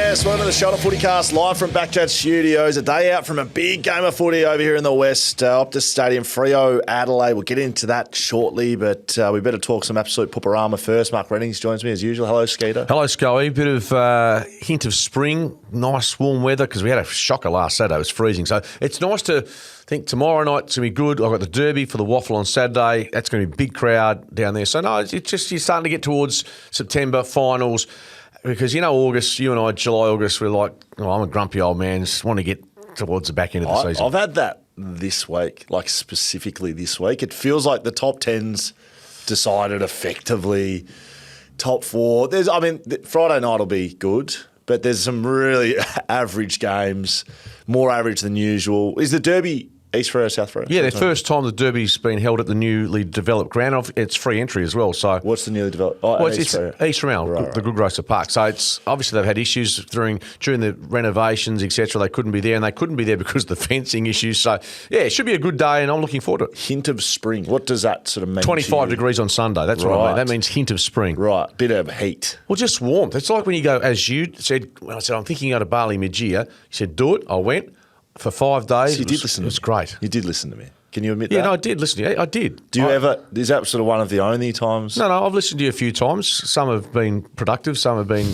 Yes, welcome to the Shelter-footycast live from BackChat Studios. A day out from a big game of footy over here in the West. Optus Stadium, Freo, Adelaide. We'll get into that shortly, but we better talk some absolute pooperama first. Mark Reddings joins me as usual. Hello, Skeeter. Hello, Scully. Bit of hint of spring. Nice warm weather because we had a shocker last Saturday. It was freezing. So it's nice to think tomorrow night's going to be good. I've got the Derby for the WAFL on Saturday. That's going to be a big crowd down there. So, no, it's just you're starting to get towards September finals. Because, you know, August, you and I, July, August, we're like, oh, I'm a grumpy old man, just want to get towards the back end of the season. I've had that this week, like specifically this week. It feels like the top 10's decided effectively. Top 4. Friday night will be good, but there's some really average games, more average than usual. Is the Derby East Freo, South Freo? Yeah, the first time the Derby's been held at the newly developed ground. It's free entry as well. So what's the newly developed? It's East Freo, the Good Grocer Park. So it's obviously they've had issues during the renovations, etc. They couldn't be there, and they couldn't be there because of the fencing issues. So yeah, it should be a good day, and I'm looking forward to it. Hint of spring. What does that sort of mean? 25 degrees on Sunday. That's what I mean. That means hint of spring. Right, bit of heat. Well, just warmth. It's like when you go, as you said. When I said I'm thinking out of Bali mid-year, you said do it. I went. For 5 days. So you did listen to me. It was great. You did listen to me. Can you admit that? Yeah, no, I did listen to you. I did. Do you ever, is that sort of one of the only times? No, I've listened to you a few times. Some have been productive. Some have been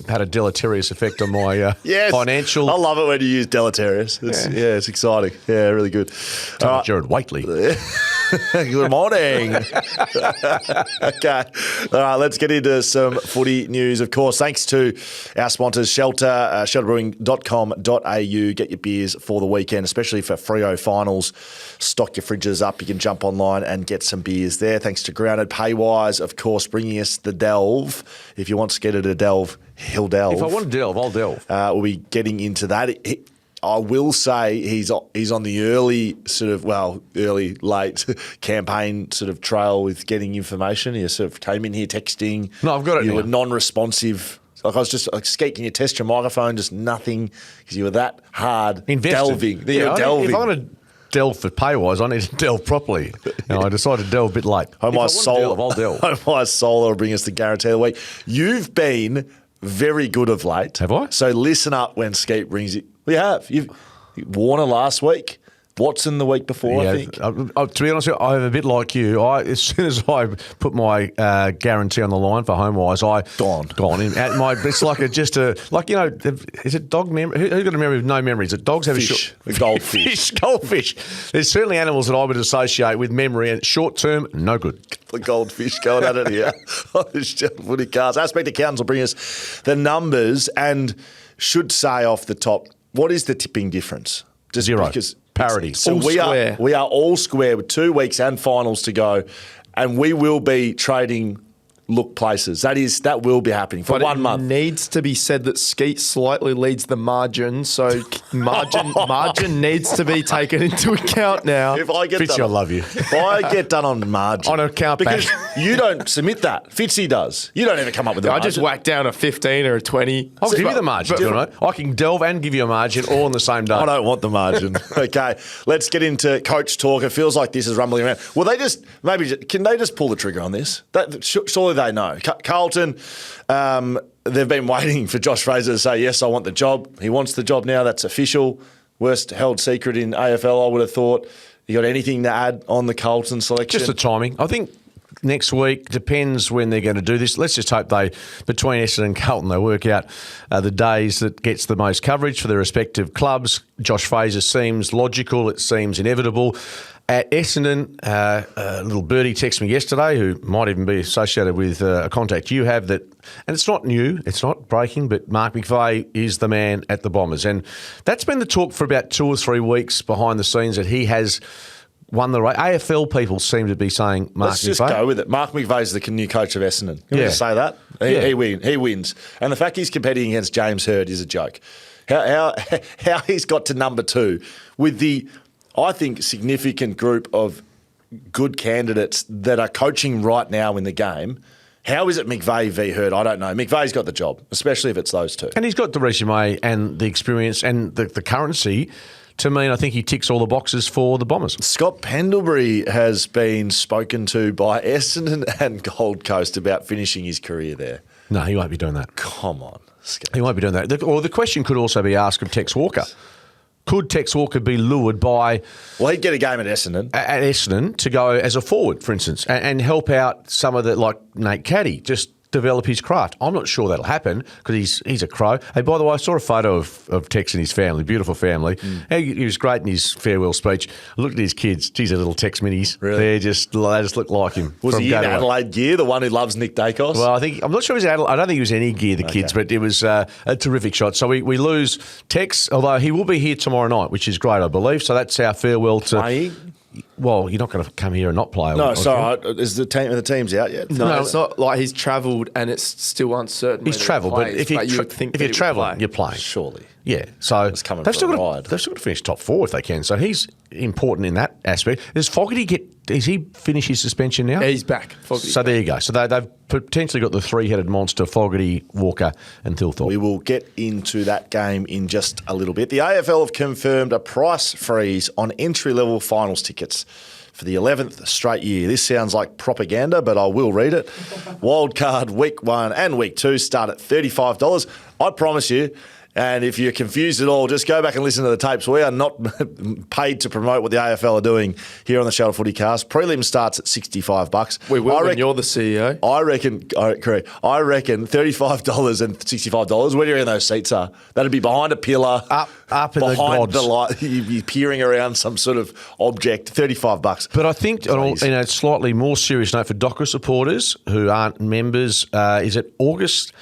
had a deleterious effect on my financial. I love it when you use deleterious. It's exciting. Yeah, really good. Jared Waitley. Good morning. Okay. All right, let's get into some footy news, of course. Thanks to our sponsors, Shelter, shelterbrewing.com.au. Get your beers for the weekend, especially for Freo finals. Stock your fridges up. You can jump online and get some beers there. Thanks to Grounded. Paywise, of course, bringing us the delve. If you want Skeeter to delve, he'll delve. If I want to delve, I'll delve. We'll be getting into that. I will say he's on the early late campaign sort of trail with getting information. He sort of came in here texting. No, I've got it. You were non-responsive. Like I was just like, Skeet, can you test your microphone? Just nothing because you were that hard delving. If I want to delve for Paywise, I need to delve properly. And I decided to delve a bit late. Homewise Solar. I'll delve. Homewise Solar will bring us the guarantee of the week. You've been very good of late. Have I? So listen up when Skeet brings it. We have. Warner last week. Watson the week before, I think. To be honest with you, I'm a bit like you. As soon as I put my guarantee on the line for Homewise, gone in. It's like is it dog memory? Who's got a memory with no memories? Dogs have a goldfish. Goldfish. There's certainly animals that I would associate with memory, and short term, no good. The goldfish going at it here on the Shelter-footycast. Aspect Accountants will bring us the numbers and should say off the top, what is the tipping difference? Zero. Because parity. So we are all square with 2 weeks and finals to go, and we will be trading look places. That will be happening for 1 month. It needs to be said that Skeet slightly leads the margin, so margin needs to be taken into account now. If I get Fitzy, I love you. If I get done on margin. On account because you don't submit that. Fitzy does. You don't ever come up with a margin. I just whack down a 15 or a 20. I'll give you the margin. I can delve and give you a margin all on the same day. I don't want the margin. Okay, let's get into coach talk. It feels like this is rumbling around. Well, can they just pull the trigger on this? Surely they know. Carlton, they've been waiting for Josh Fraser to say, yes, I want the job. He wants the job now. That's official. Worst held secret in AFL, I would have thought. You got anything to add on the Carlton selection? Just the timing. I think next week depends when they're going to do this. Let's just hope between Essendon and Carlton, they work out the days that gets the most coverage for their respective clubs. Josh Fraser seems logical. It seems inevitable. At Essendon, a little birdie texted me yesterday who might even be associated with a contact you have and it's not new, it's not breaking, but Mark McVeigh is the man at the Bombers. And that's been the talk for about 2 or 3 weeks behind the scenes that he has won the race. AFL people seem to be saying Mark McVeigh. Let's just go with it. Mark McVeigh's the new coach of Essendon. Can we just say that? He wins. And the fact he's competing against James Hird is a joke. How he's got to number 2 with the, I think, significant group of good candidates that are coaching right now in the game. How is it McVeigh v. Hird? I don't know. McVeigh's got the job, especially if it's those two. And he's got the resume and the experience and the currency to mean I think he ticks all the boxes for the Bombers. Scott Pendlebury has been spoken to by Essendon and Gold Coast about finishing his career there. No, he won't be doing that. Come on, Scott. He won't be doing that. Or the question could also be asked of Tex Walker. Could Tex Walker be lured by... Well, he'd get a game at Essendon. At Essendon to go as a forward, for instance, and help out some of the, like Nate Caddy, just develop his craft. I'm not sure that'll happen because he's a Crow. Hey, by the way, I saw a photo of Tex and his family, beautiful family. He was great in his farewell speech. I looked at his kids. Geez, they're little Tex minis. Really? They just look like him. Was from he in Gateway. Adelaide gear, the one who loves Nick Dacos? Well, I'm not sure he was Adelaide. I don't think he was any gear, the kids, but it was a terrific shot. So we lose Tex, although he will be here tomorrow night, which is great, I believe. So that's our farewell to... Playing? Well, you're not going to come here and not play. No, sorry. Is the team's out yet? No, it's not like he's travelled and it's still uncertain. He's whether he travelled, but plays, if you're you would think that he would travelling, play. you're playing. Surely. Yeah, so It's coming they've for still a got ride. they've still got to finish top 4 if they can. So he's important in that aspect. Does Fogarty has he finished his suspension now? Yeah, he's back. Fogarty's So back. there you go. So they've potentially got the three-headed monster, Fogarty, Walker and Thilthorpe. We will get into that game in just a little bit. The AFL have confirmed a price freeze on entry-level finals tickets for the 11th straight year. This sounds like propaganda, but I will read it. Wildcard Week 1 and Week 2 start at $35. I promise you, and if you're confused at all, just go back and listen to the tapes. We are not paid to promote what the AFL are doing here on the Shelter-footycast. Prelim starts at $65. We will when you're the CEO. I reckon $35 and $65. Where do you reckon those seats are? That'd be behind a pillar, Up in the behind gods. the light. You'd be peering around some sort of object. $35. But I think, on Please. a slightly more serious note for Docker supporters who aren't members, is it August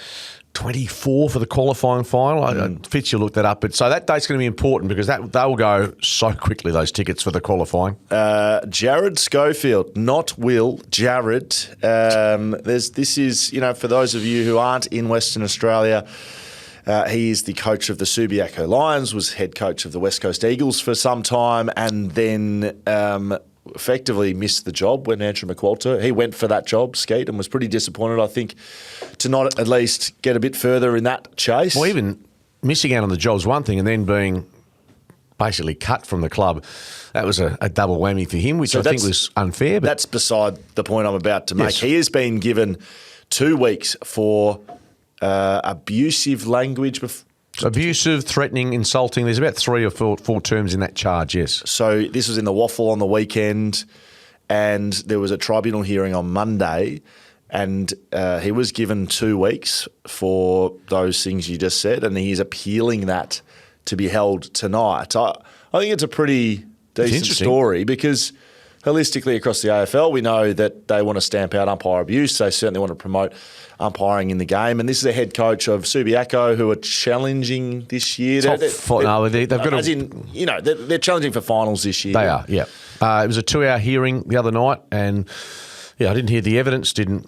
24 for the qualifying final? Fitz, you look that up. But so that date's going to be important because they'll go so quickly, those tickets for the qualifying. Jared Schofield, not Will, Jared. This is, for those of you who aren't in Western Australia, he is the coach of the Subiaco Lions, was head coach of the West Coast Eagles for some time, and then effectively missed the job when Andrew McWalter, he went for that job, Skeet, and was pretty disappointed, I think, to not at least get a bit further in that chase. Well, even missing out on the job's one thing and then being basically cut from the club, that was a double whammy for him, which I think was unfair. But that's beside the point I'm about to make. Yes. He has been given 2 weeks for abusive language. Abusive, threatening, insulting. There's about 3 or 4 terms in that charge, yes. So this was in the WAFL on the weekend, and there was a tribunal hearing on Monday, and he was given 2 weeks for those things you just said, and he's appealing that to be held tonight. I think it's a pretty decent story because holistically across the AFL, we know that they want to stamp out umpire abuse. They certainly want to promote umpiring in the game. And this is a head coach of Subiaco who are challenging this year. They've got they're challenging for finals this year. They are, yeah. It was a 2-hour hearing the other night, and I didn't hear the evidence, didn't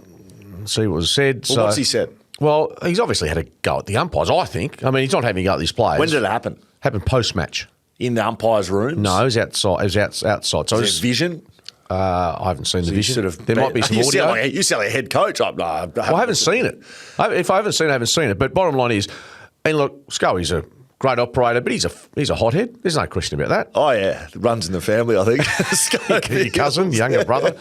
see what was said. Well, what's he said? Well, he's obviously had a go at the umpires, I think. I mean, he's not having a go at these players. When did it happen? Happened post-match. In the umpire's rooms? No, it was outside. It was outside. So Is there vision? I haven't seen the vision. There might be some you audio. You sound like a head coach. I haven't seen it. If I haven't seen it, I haven't seen it. But bottom line is, and look, Scully's a great operator, but he's a hothead. There's no question about that. Oh, yeah. It runs in the family, I think. Your cousin, younger brother.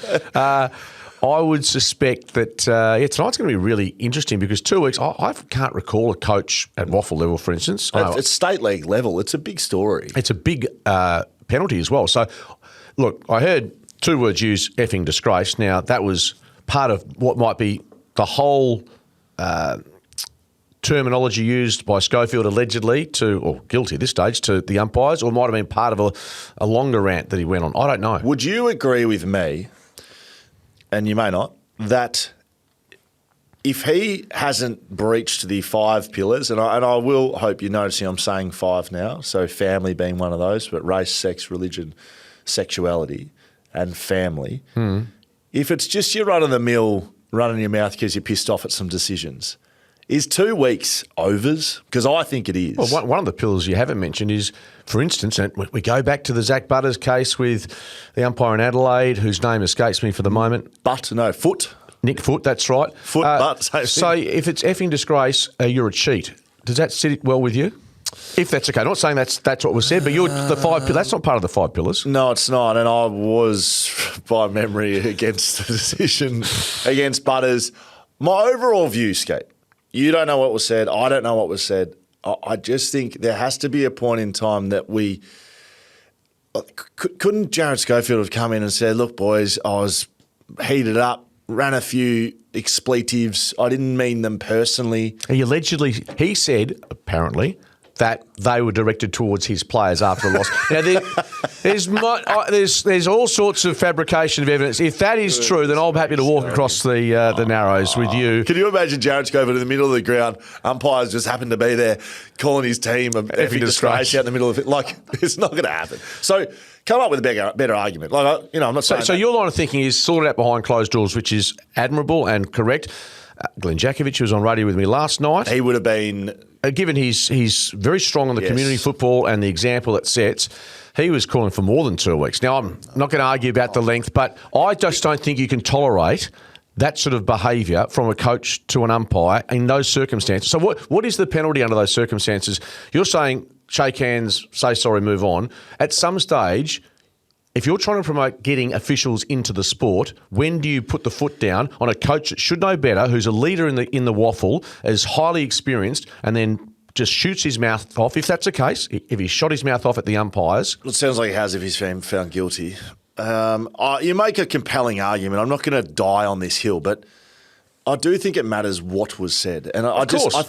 I would suspect that tonight's going to be really interesting because 2 weeks, I can't recall a coach at WAFL level, for instance. It's state league level. It's a big story. It's a big penalty as well. So, look, I heard 2 words used, effing disgrace. Now, that was part of what might be the whole terminology used by Schofield allegedly or guilty at this stage, to the umpires, or might have been part of a longer rant that he went on. I don't know. Would you agree with me, and you may not, that if he hasn't breached the 5 pillars, and I will hope you're noticing I'm saying 5 now, so family being one of those, but race, sex, religion, sexuality, and family. If it's just you run-of-the-mill, running your mouth because you're pissed off at some decisions, is 2 weeks overs? Because I think it is. Well, one of the pillars you haven't mentioned is, for instance, and we go back to the Zach Butters case with the umpire in Adelaide, whose name escapes me for the moment. Foot. Nick Foot, that's right. Butt. So if it's effing disgrace, you're a cheat. Does that sit well with you? If that's okay. I'm not saying that's what was said, but that's not part of the 5 pillars. No, it's not. And I was, by memory, against the decision against Butters. My overall view, Skeet, you don't know what was said. I don't know what was said. I just think there has to be a point in time that we couldn't Jared Schofield have come in and said, look, boys, I was heated up, ran a few expletives. I didn't mean them personally. He said, apparently, that they were directed towards his players after a loss. Now, there's all sorts of fabrication of evidence. If that is true, then I'm happy to walk across the Narrows with you. Can you imagine Jared Schofield in the middle of the ground? Umpires just happened to be there, calling his team a effing disgrace out in the middle of it. Like, it's not going to happen. So come up with a better argument. Like, I'm not saying. So your line of thinking is sorted out behind closed doors, which is admirable and correct. Glenn Jakovic, who was on radio with me last night, he would have been. Given he's very strong on the community football and the example it sets, he was calling for more than 2 weeks. Now, I'm not going to argue about the length, but I just don't think you can tolerate that sort of behaviour from a coach to an umpire in those circumstances. So what is the penalty under those circumstances? You're saying shake hands, say sorry, move on. At some stage, if you're trying to promote getting officials into the sport, when do you put the foot down on a coach that should know better, who's a leader in the WAFL, is highly experienced, and then just shoots his mouth off? If that's the case, if he shot his mouth off at the umpires. It sounds like he has if he's found guilty. You make a compelling argument. I'm not going to die on this hill, but I do think it matters what was said. And I just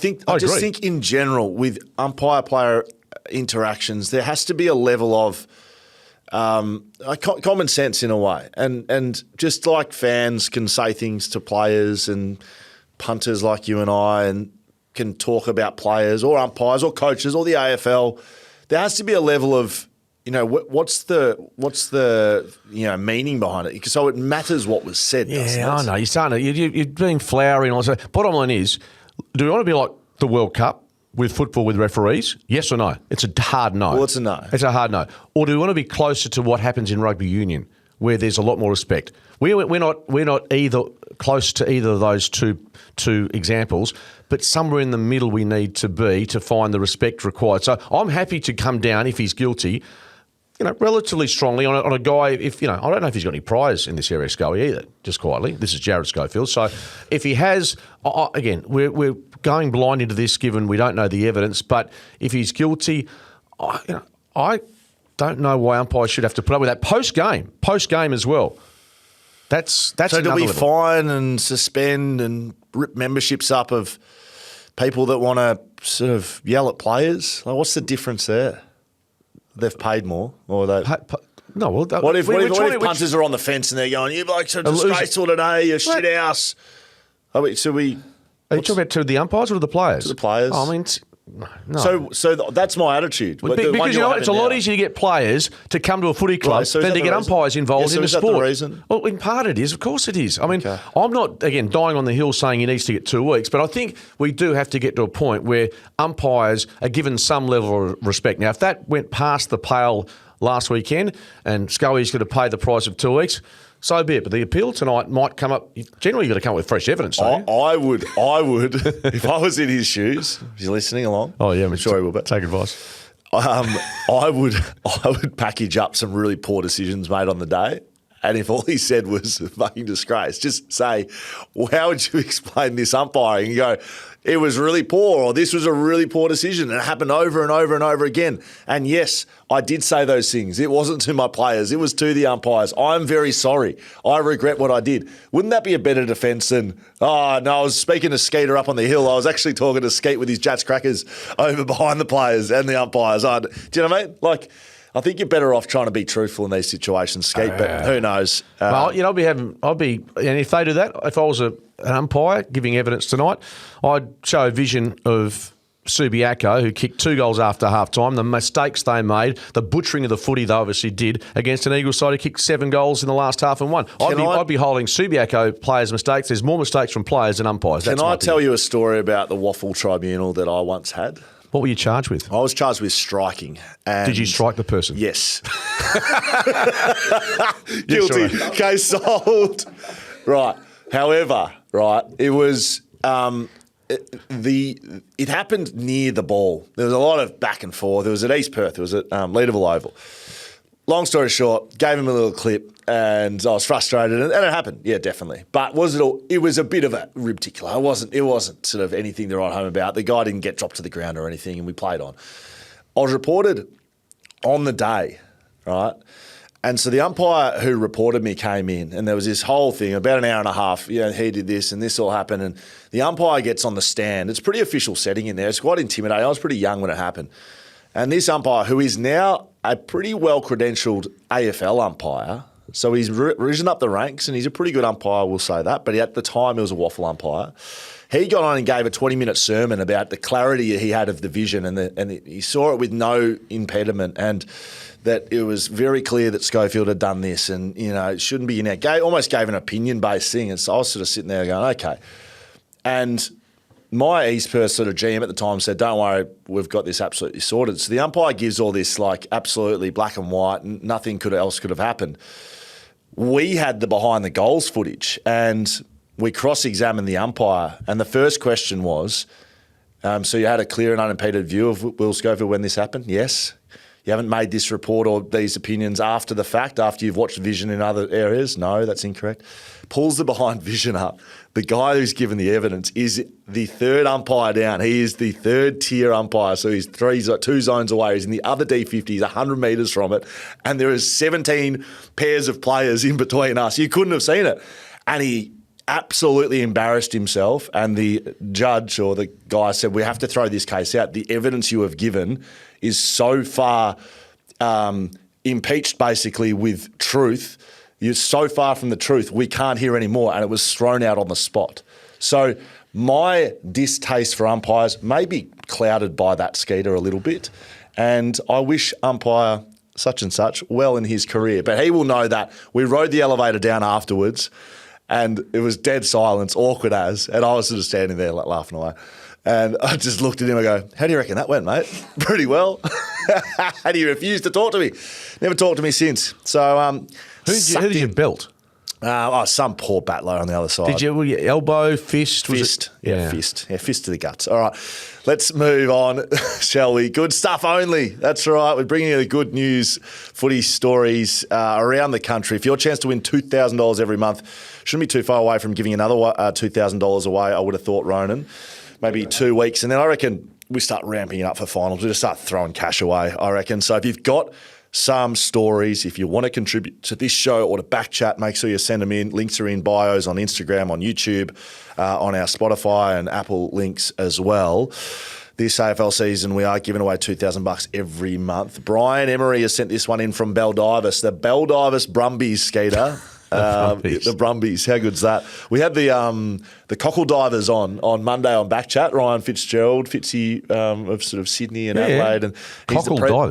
think in general with umpire-player interactions, there has to be a level of common sense in a way. And just like fans can say things to players and punters like you and I and can talk about players or umpires or coaches or the AFL, there has to be a level of, what's the meaning behind it? So it matters what was said, doesn't it? I know. You're being flowery and all that. Bottom line is, do we want to be like the World Cup with football with referees? Yes or no? It's a hard no. Well, it's a no. It's a hard no. Or do we want to be closer to what happens in rugby union, where there's a lot more respect? We're not either close to either of those two examples, but somewhere in the middle we need to be to find the respect required. So I'm happy to come down if he's guilty, relatively strongly on a guy. If I don't know if he's got any priors in this area, Scully, either. Just quietly, this is Jared Schofield. So if he has, again, we're going blind into this, given we don't know the evidence. But if he's guilty, I don't know why umpires should have to put up with that post game as well. That's so. Do we fine and suspend and rip memberships up of people that want to sort of yell at players? Like, what's the difference there? They've paid more, or they. No, well, what if punters are on the fence and they're going, "You blokes are disgraceful today, you shit house." Are you talking about to the umpires or to the players? To the players. I mean, no. So that's my attitude. Because it's a lot easier to get players to come to a footy club than to get umpires involved in the sport. Is that the reason? Well, in part it is. Of course it is. I mean, I'm not, again, dying on the hill saying he needs to get 2 weeks, but I think we do have to get to a point where umpires are given some level of respect. Now, if that went past the pale last weekend and Scully's going to pay the price of 2 weeks, so be it. But the appeal tonight might come up. Generally, you've got to come up with fresh evidence, don't you? I would, if I was in his shoes, if he's listening along. Oh, yeah, I'm sure he will. But take advice. I would package up some really poor decisions made on the day. And if all he said was fucking disgrace, just say, well, how would you explain this umpiring? You go, it was really poor, or this was a really poor decision, and it happened over and over and over again. And yes, I did say those things. It wasn't to my players. It was to the umpires. I'm very sorry. I regret what I did. Wouldn't that be a better defence than, oh, no, I was speaking to Skeeter up on the hill. I was actually talking to Skeet with his Jats crackers over behind the players and the umpires. Do you know what I mean? Like, I think you're better off trying to be truthful in these situations, Skeet, but who knows? Well, and if they do that, if I was an umpire giving evidence tonight, I'd show a vision of Subiaco, who kicked 2 goals after half-time, the mistakes they made, the butchering of the footy they obviously did against an Eagles side who kicked 7 goals in the last half and won. I'd be holding Subiaco players' mistakes. There's more mistakes from players than umpires. Can I tell you a story about the WAFL tribunal that I once had? What were you charged with? I was charged with striking. And did you strike the person? Yes. Guilty. Case solved. Right. However, it was it happened near the ball. There was a lot of back and forth. It was at East Perth. It was at Leederville Oval. Long story short, gave him a little clip, and I was frustrated, and it happened. Yeah, definitely. But was it all? It was a bit of a ribticular. It wasn't sort of anything to write home about. The guy didn't get dropped to the ground or anything, and we played on. I was reported on the day, right? And so the umpire who reported me came in, and there was this whole thing, about an hour and a half, he did this and this all happened, and the umpire gets on the stand. It's a pretty official setting in there. It's quite intimidating. I was pretty young when it happened. And this umpire, who is now a pretty well-credentialed AFL umpire, so he's risen up the ranks, and he's a pretty good umpire, we'll say that, but at the time he was a WAFL umpire. He got on and gave a 20-minute sermon about the clarity he had of the vision, and he saw it with no impediment, and that it was very clear that Schofield had done this, and it shouldn't be in there. Almost gave an opinion-based thing, and so I was sort of sitting there going, okay. And my East Perth sort of GM at the time said, don't worry, we've got this absolutely sorted. So the umpire gives all this like absolutely black and white, and nothing else could have happened. We had the behind the goals footage, and we cross-examined the umpire, and the first question was, so you had a clear and unimpeded view of Will Schofield when this happened? Yes. You haven't made this report or these opinions after the fact, after you've watched vision in other areas? No, that's incorrect. Pulls the behind vision up. The guy who's given the evidence is the third umpire down. He is the third tier umpire. So he's two zones away. He's in the other D50. He's 100 metres from it. And there is 17 pairs of players in between us. You couldn't have seen it. And he absolutely embarrassed himself, and the judge or the guy said, we have to throw this case out. The evidence you have given is so far impeached basically with truth. You're so far from the truth, we can't hear any more. And it was thrown out on the spot. So my distaste for umpires may be clouded by that, Skeeter, a little bit. And I wish umpire such and such well in his career. But he will know that we rode the elevator down afterwards, and it was dead silence, awkward as, and I was sort of standing there like laughing away. And I just looked at him and I go, how do you reckon that went, mate? Pretty well. And he refused to talk to me. Never talked to me since. So who did you belt? Some poor battler on the other side. Did you, were you elbow, fist? Fist. Fist. Yeah, fist to the guts. All right, let's move on, shall we? Good stuff only. That's right. We're bringing you the good news, footy stories around the country. For your chance to win $2,000 every month, shouldn't be too far away from giving another $2,000 away, I would have thought, Ronan. Maybe 2 weeks. And then I reckon we start ramping it up for finals. We just start throwing cash away, I reckon. So if you've got some stories, if you want to contribute to this show or to BackChat, make sure you send them in. Links are in bios on Instagram, on YouTube, on our Spotify and Apple links as well. This AFL season, we are giving away $2,000 every month. Brian Emery has sent this one in from Baldivis. The Baldivis Brumbies, Skeeter. The Brumbies, how good's that? We had the cockle divers on Monday on BackChat. Ryan Fitzgerald, Fitzy of sort of Sydney and Adelaide, and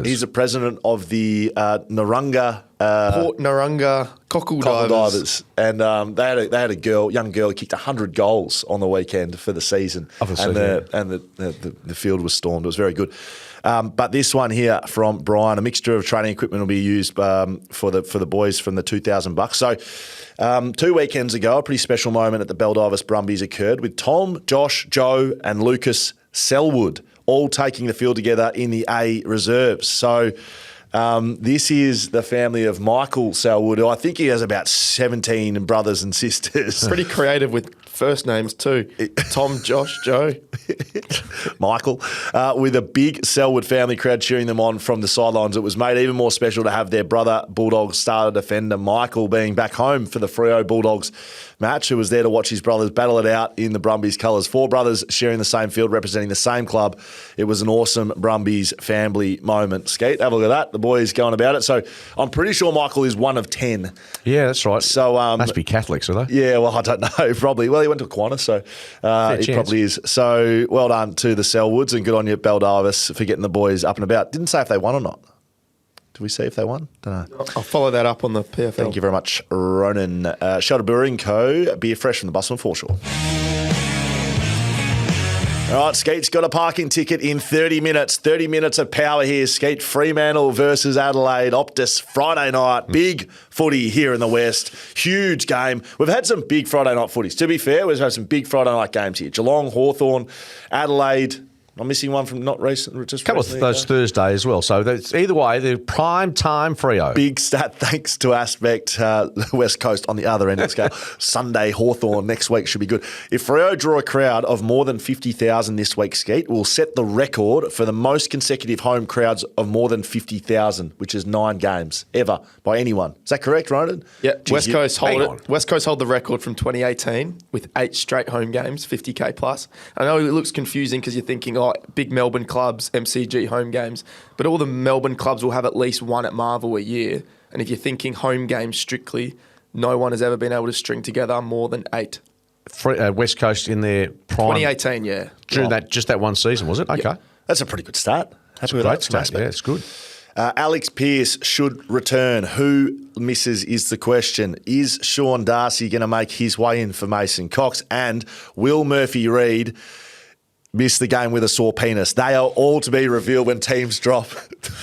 he's the president of the Narunga Port Narunga cockle divers. And they had a young girl who kicked 100 goals on the weekend for the season. Obviously, and the field was stormed. It was very good. But this one here from Brian, a mixture of training equipment will be used for the boys from the $2,000. So 2 weekends ago, a pretty special moment at the Baldivis Brumbies occurred with Tom, Josh, Joe and Lucas Selwood all taking the field together in the A reserves. So this is the family of Michael Selwood, who I think he has about 17 brothers and sisters. Pretty creative with first names too. Tom, Josh, Joe. Michael, with a big Selwood family crowd cheering them on from the sidelines. It was made even more special to have their brother Bulldogs star defender Michael being back home for the Freo Bulldogs match, who was there to watch his brothers battle it out in the Brumbies colours. 4 brothers sharing the same field, representing the same club. It was an awesome Brumbies family moment. Skeet, have a look at that. The boys going about it. So I'm pretty sure Michael is one of 10. Yeah, that's right. So must be Catholics, are they? Yeah, well, I don't know. Probably. Well, he went to Aquinas, so it probably is. So well done to the Selwoods, and good on you, Baldivis, for getting the boys up and about. Didn't say if they won or not. Did we see if they won? Don't know. I'll follow that up on the PFL. Thank you very much, Ronan. Shelter Brewing Co. Beer fresh from the Busselton foreshore. All right, Skeet's got a parking ticket in 30 minutes. 30 minutes of power here. Skeet, Fremantle versus Adelaide. Optus, Friday night. Big footy here in the West. Huge game. We've had some big Friday night footies. To be fair, we've had some big Friday night games here. Geelong, Hawthorn, Adelaide. I'm missing one from not recent. Just a couple of those Thursday as well. So that's, either way, they're prime time Freo. Big stat thanks to Aspect, West Coast on the other end of the scale. Sunday, Hawthorn next week should be good. If Freo draw a crowd of more than 50,000 this week, Skeet, will set the record for the most consecutive home crowds of more than 50,000, which is 9 games ever by anyone. Is that correct, Ronan? Yeah, Jeez, West Coast hold it. West Coast hold the record from 2018 with 8 straight home games, 50k plus. I know it looks confusing because you're thinking, big Melbourne clubs, MCG home games, but all the Melbourne clubs will have at least one at Marvel a year. And if you're thinking home games strictly, no one has ever been able to string together more than 8. West Coast in their prime. 2018, yeah. During that one season, was it? Okay. Yeah. That's a pretty good start. That's a great start. Yeah, it's good. Alex Pearce should return. Who misses is the question. Is Sean Darcy going to make his way in for Mason Cox? And will Murphy Reid miss the game with a sore penis? They are all to be revealed when teams drop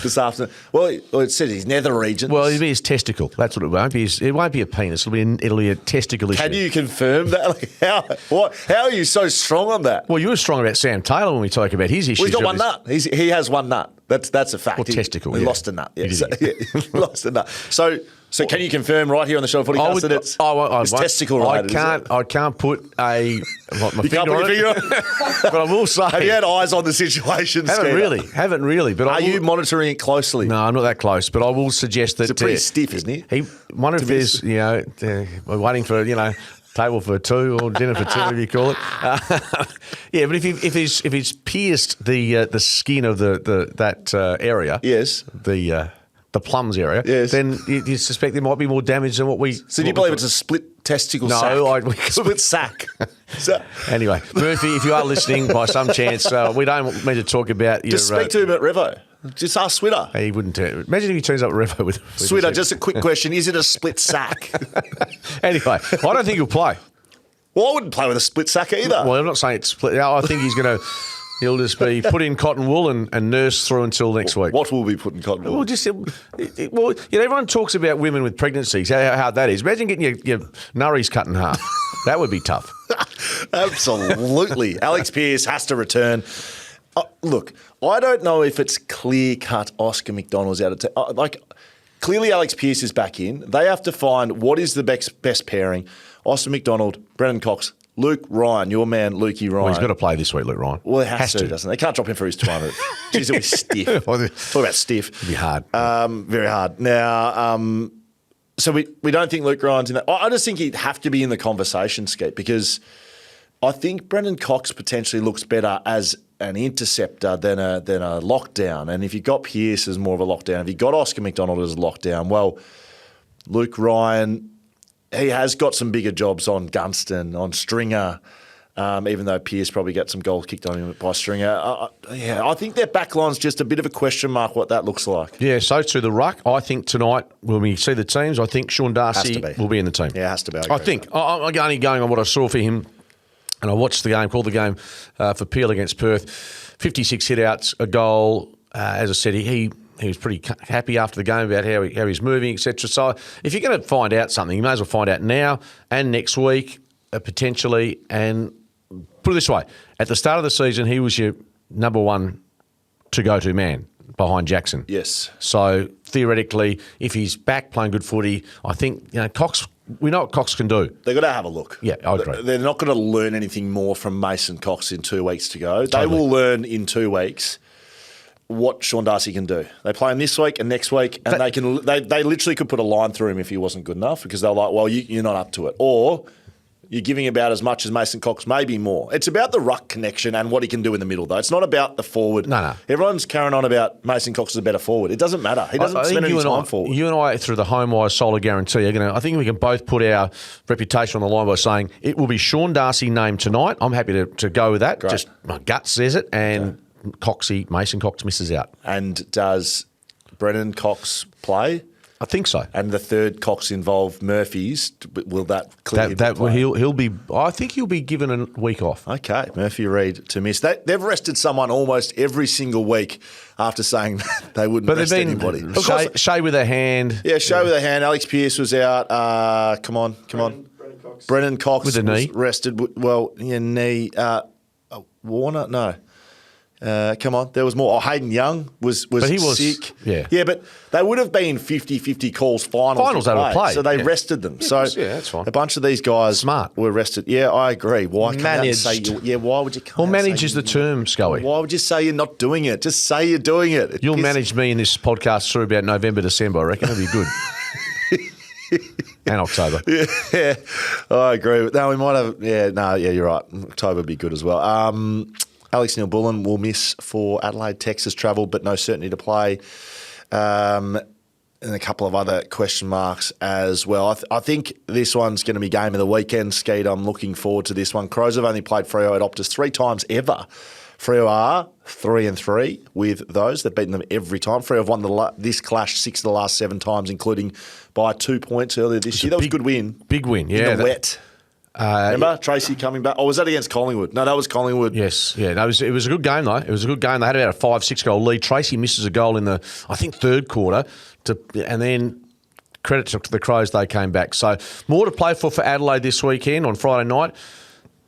this afternoon. Well, it says his nether regions. Well, it'll be his testicle. That's what it won't be. It won't be a penis. It'll be a testicle issue. Can you confirm that? How are you so strong on that? Well, you were strong about Sam Taylor when we talk about his issues. Well, he's got one nut. He has one nut. That's a fact. Well, testicle. He lost a nut. Yeah. He lost a nut. So can you confirm right here on the Shelter-footycast that it's testicle related? I can't put my finger on it. But I will say, have you had eyes on the situation? Haven't really. But are you monitoring it closely? No, I'm not that close. But I will suggest that it's pretty stiff, isn't he? Wonder if there's we're waiting for table for 2 or dinner for 2, whatever you call it. Yeah, but if he's pierced the skin of that area, yes, the plums area, yes, then you suspect there might be more damage than what we. So do you believe it's a split testicle sack? No, split sack. Anyway, Murphy, if you are listening by some chance, we don't mean to talk about your. Just speak to him at Revo. Just ask Switter. He wouldn't. Imagine if he turns up at Revo with Switter. Just a quick question: is it a split sack? Anyway, I don't think he'll play. Well, I wouldn't play with a split sack either. Well, I'm not saying it's split. I think he's going to. He'll just be put in cotton wool and nurse through until next week. What will be put in cotton wool? Well, everyone talks about women with pregnancies, how hard that is. Imagine getting your nurries cut in half. That would be tough. Absolutely. Alex Pearce has to return. Look, I don't know if it's clear-cut Oscar McDonald's out of clearly Alex Pearce is back in. They have to find what is the best pairing. Oscar McDonald, Brennan Cox, Luke Ryan, your man, Lukey Ryan. Well, he's got to play this week, Luke Ryan. Well, he has to, doesn't he? They can't drop him for his 200. Jeez, it'll be stiff. Talk about stiff. It'll be hard. Very hard. Now, so we don't think Luke Ryan's in that. I just think he'd have to be in the conversation, Skeet, because I think Brendan Cox potentially looks better as an interceptor than a lockdown. And if you got Pearce as more of a lockdown, if you got Oscar McDonald as a lockdown, well, Luke Ryan, he has got some bigger jobs on Gunston, on Stringer, even though Pearce probably got some goals kicked on him by Stringer. I think their backline's just a bit of a question mark what that looks like. Yeah, so to the ruck, I think tonight when we see the teams, I think Sean Darcy will be in the team. Yeah, it has to be. I think. I'm only going on what I saw for him, and I watched the game, called the game for Peel against Perth. 56 hit-outs, a goal. As I said, he was pretty happy after the game about how he's moving, etc. So if you're going to find out something, you may as well find out now and next week, potentially. And put it this way, at the start of the season, he was your number one to-go-to man behind Jackson. Yes. So theoretically, if he's back playing good footy, I think, Cox, we know what Cox can do. They've got to have a look. Yeah, I agree. They're not going to learn anything more from Mason Cox in 2 weeks to go. Totally. They will learn in 2 weeks what Sean Darcy can do. They play him this week and next week, and they literally could put a line through him if he wasn't good enough, because they're like, well, you're not up to it. Or you're giving about as much as Mason Cox, maybe more. It's about the ruck connection and what he can do in the middle, though. It's not about the forward. No. Everyone's carrying on about Mason Cox is a better forward. It doesn't matter. He doesn't spend any time forward. You and I, through the Homewise Solar guarantee, I think we can both put our reputation on the line by saying it will be Sean Darcy named tonight. I'm happy to go with that. Great. Just my gut says it, and Mason Cox misses out. And does Brennan Cox play? I think so. And the third Cox involved Murphy's. Will that clear him? He'll be. I think he'll be given a week off. Okay, Murphy Reid to miss. They've rested someone almost every single week after saying they wouldn't rest anybody. Shea with a hand. Yeah, Shea with a hand. Alex Pearce was out. Come on. Brennan Cox with a knee. Rested. Well, knee. Warner, no. Come on, there was more. Oh, Hayden Young was sick. Yeah, but they would have been 50-50 calls finals they would play. So they rested them. So that's fine. A bunch of these guys Smart. were rested. Yeah, I agree. Why can't you say why would you come out and manage say is the term, Scully. Why would you say you're not doing it? Just say you're doing it. You'll manage me in this podcast through about November, December, I reckon. It'll be good. And October. Yeah, I agree. No, we might have. Yeah, you're right. October would be good as well. Alex Neil-Bullen will miss for Adelaide, Texas travel, but no certainty to play. And a couple of other question marks as well. I think this one's going to be game of the weekend, Skeet. I'm looking forward to this one. Crows have only played Freo at Optus 3 times ever. Freo are 3-3 with those. They've beaten them every time. Freo have won this clash 6 of the last 7 times, including by 2 points earlier this year. That was a good win. Big win, yeah. In the wet. Remember Tracy coming back? Oh, was that against Collingwood? No, that was Collingwood. Yes, yeah. No, it was a good game though. It was a good game. They had about a 5-6 goal lead. Tracy misses a goal in the third quarter, and then credit to the Crows, they came back. So more to play for Adelaide this weekend on Friday night.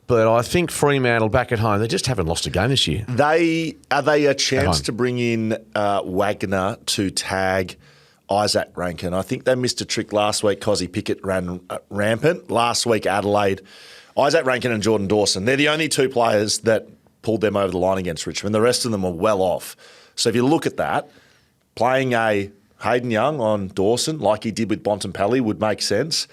But I think Fremantle back at home, they just haven't lost a game this year. Are they a chance to bring in Wagner to tag Isaac Rankin? I think they missed a trick last week. Cozzy Pickett ran rampant. Last week, Adelaide, Isaac Rankin and Jordan Dawson, they're the only 2 players that pulled them over the line against Richmond. The rest of them are well off. So if you look at that, playing a Hayden Young on Dawson, like he did with Bontempelli, would make sense.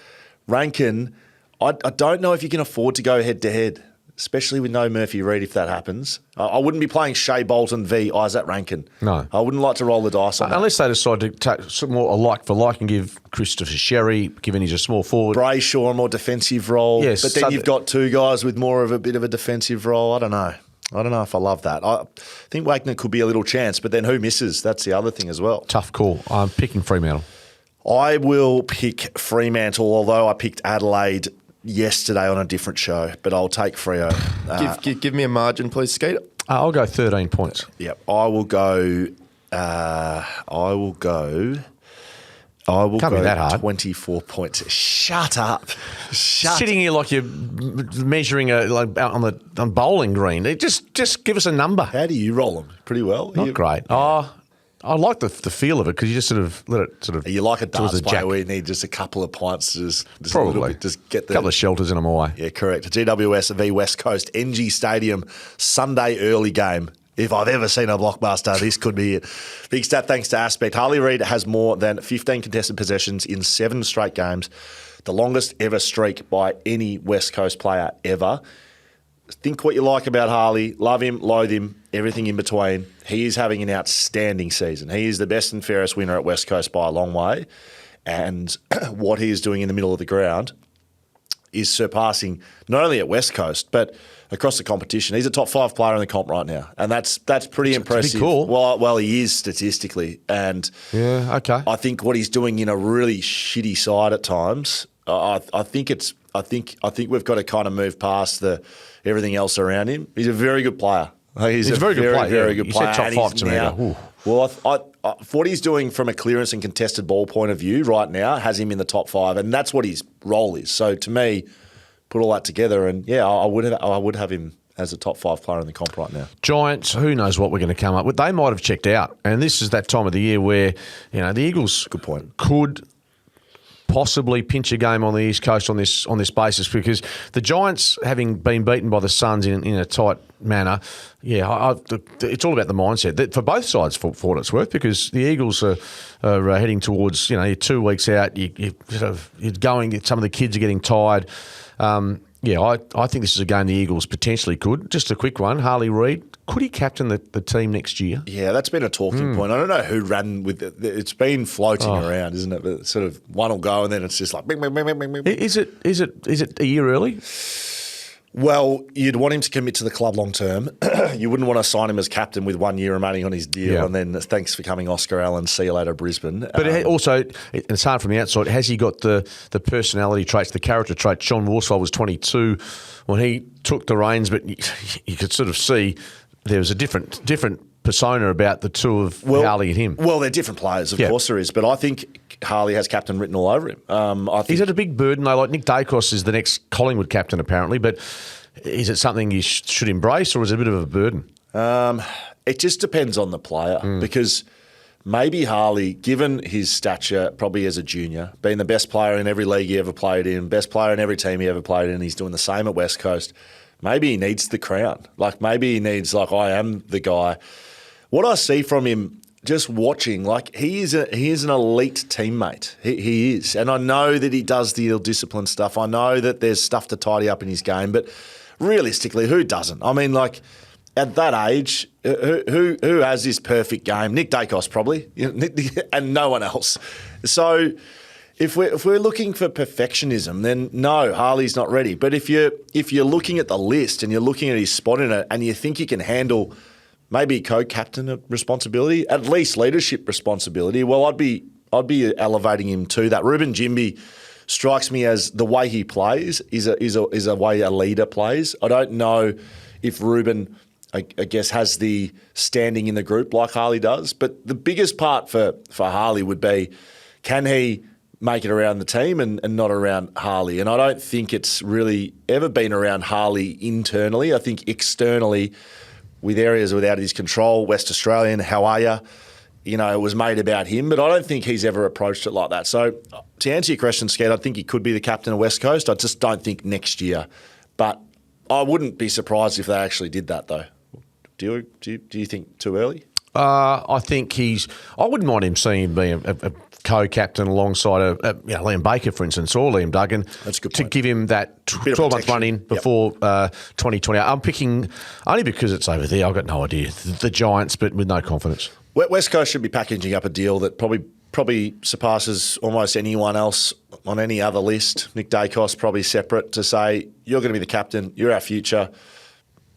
Rankin, I don't know if you can afford to go head-to-head, especially with no Murphy Reid if that happens. I wouldn't be playing Shea Bolton v Isaac Rankin. No. I wouldn't like to roll the dice on that. Unless they decide to take some more a like for like and give Christopher Sherry, given he's a small forward. Brayshaw a more defensive role. Yes, but then you've got 2 guys with more of a bit of a defensive role. I don't know if I love that. I think Wagner could be a little chance, but then who misses? That's the other thing as well. Tough call. I'm picking Fremantle. I will pick Fremantle, although I picked Adelaide yesterday on a different show, but I'll take Freo. Give me a margin, please, Skeet. I'll go 13 points. Yep, I will go. Can't be that hard. 24 points. Shut up. Sitting here like you're measuring on bowling green. Just give us a number. How do you roll them? Pretty well. Not great. I like the feel of it because you just sort of let it sort of. You like a darts player where you need just a couple of pints to just probably a little bit, just get the couple of shelters in them away. Yeah, correct. GWS v West Coast, NG Stadium, Sunday early game. If I've ever seen a blockbuster, this could be it. Big stat thanks to Aspect. Harley Reid has more than 15 contested possessions in 7 straight games, the longest ever streak by any West Coast player ever. Think what you like about Harley. Love him, loathe him, everything in between. He is having an outstanding season. He is the best and fairest winner at West Coast by a long way. And what he is doing in the middle of the ground is surpassing not only at West Coast, but across the competition. He's a top 5 player in the comp right now. And that's pretty impressive. Pretty cool. Well, he is statistically. And yeah, okay. I think what he's doing in a really shitty side at times, I think we've got to kind of move past everything else around him. He's a very good player. He's a very good player. Very good player. He said top 5 to me. Well, what he's doing from a clearance and contested ball point of view right now has him in the top 5, and that's what his role is. So to me, put all that together, and yeah, I would have him as a top 5 player in the comp right now. Giants, who knows what we're going to come up with? They might have checked out, and this is that time of the year where the Eagles good point could possibly pinch a game on the East Coast on this basis, because the Giants, having been beaten by the Suns in a tight manner, it's all about the mindset for both sides for what it's worth, because the Eagles are heading towards you're 2 weeks out, you're going. Some of the kids are getting tired. I think this is a game the Eagles potentially could. Just a quick one, Harley Reid. Could he captain the team next year? Yeah, that's been a talking point. I don't know who ran with it. It's been floating around, isn't it? But sort of one will go and then it's just like bing, bing, bing, bing, bing, bing. Is it a year early? Well, you'd want him to commit to the club long term. You wouldn't want to sign him as captain with 1 year remaining on his deal and then thanks for coming, Oscar Allen, see you later, Brisbane. But also, it's hard from the outside, has he got the personality traits, the character traits? John Worsfold was 22 when he took the reins, but you could sort of see there was a different persona about the two of Harley and him. Well, they're different players, of course there is, but I think Harley has captain written all over him. I think is it a big burden though? Like Nick Dacos is the next Collingwood captain apparently, but is it something you should embrace or is it a bit of a burden? It just depends on the player because maybe Harley, given his stature probably as a junior, being the best player in every league he ever played in, best player in every team he ever played in, he's doing the same at West Coast, maybe he needs the crown. Like maybe he needs I am the guy. What I see from him just watching, he is an elite teammate. He is. And I know that he does the ill-disciplined stuff. I know that there's stuff to tidy up in his game, but realistically, who doesn't? I mean, at that age, who has this perfect game? Nick Dacos probably, and no one else. So if we're looking for perfectionism, then no, Harley's not ready. But if you're looking at the list and you're looking at his spot in it and you think he can handle maybe co-captain responsibility, at least leadership responsibility, well, I'd be elevating him to that. Ruben Jimby strikes me as the way he plays is a way a leader plays. I don't know if Ruben, I guess, has the standing in the group like Harley does, but the biggest part for Harley would be, can he make it around the team and not around Harley? And I don't think it's really ever been around Harley internally. I think externally, with areas without his control, West Australian, how are you? It was made about him, but I don't think he's ever approached it like that. So to answer your question, Skeet, I think he could be the captain of West Coast. I just don't think next year. But I wouldn't be surprised if they actually did that, though. Do you think too early? I think I wouldn't mind him seeing him being a co-captain alongside Liam Baker, for instance, or Liam Duggan. That's a good to point. give him that 12-month run in before 2020. I'm picking only because it's over there. I've got no idea. The Giants, but with no confidence. West Coast should be packaging up a deal that probably surpasses almost anyone else on any other list. Nick Dacos probably separate to say, you're going to be the captain, you're our future,